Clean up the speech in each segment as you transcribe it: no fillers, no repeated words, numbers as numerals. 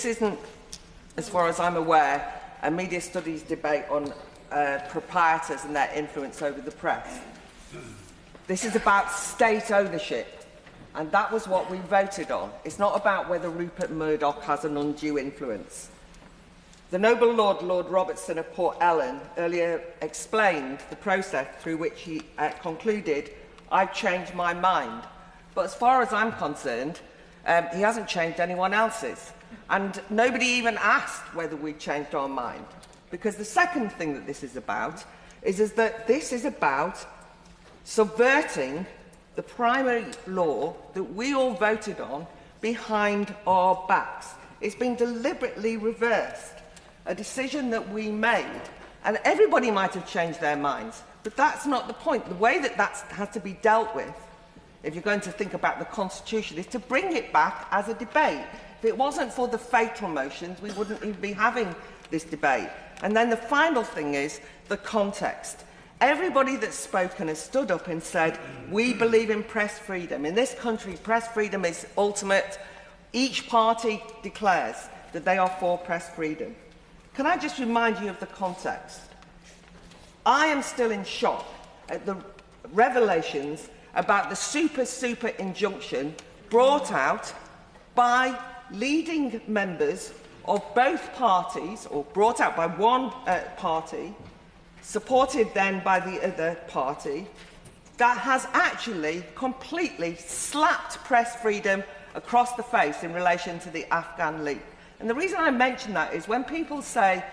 This isn't, as far as I'm aware, a media studies debate on proprietors and their influence over the press. This is about state ownership, and that was what we voted on. It's not about whether Rupert Murdoch has an undue influence. The Noble Lord, Lord Robertson of Port Ellen, earlier explained the process through which he concluded, "I've changed my mind." But as far as I'm concerned, he hasn't changed anyone else's. And nobody even asked whether we changed our mind. Because the second thing that this is about is that this is about subverting the primary law that we all voted on behind our backs. It's been deliberately reversed, a decision that we made. And everybody might have changed their minds, but that's not the point. The way that that has to be dealt with, if you're going to think about the Constitution, is to bring it back as a debate. If it wasn't for the fatal motions, we wouldn't even be having this debate. And then the final thing is the context. Everybody that's spoken has stood up and said, we believe in press freedom. In this country, press freedom is ultimate. Each party declares that they are for press freedom. Can I just remind you of the context? I am still in shock at the revelations about the super-injunction brought out by leading members of both parties, or brought out by one party, supported then by the other party, that has actually completely slapped press freedom across the face in relation to the Afghan leak. And the reason I mention that is when people say,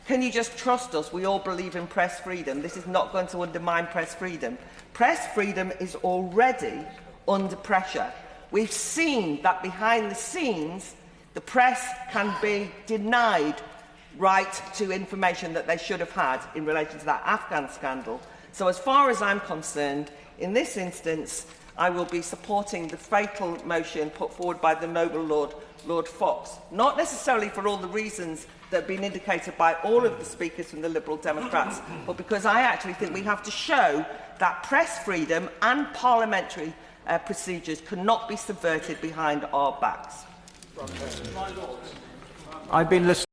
can you just trust us, we all believe in press freedom, this is not going to undermine press freedom. Press freedom is already under pressure. We've seen that behind the scenes, the press can be denied right to information that they should have had in relation to that Afghan scandal. So as far as I'm concerned, in this instance, I will be supporting the fatal motion put forward by the Noble Lord, Lord Fox, not necessarily for all the reasons that have been indicated by all of the speakers from the Liberal Democrats, but because I actually think we have to show that press freedom and parliamentary procedures cannot be subverted behind our backs. I've been listening.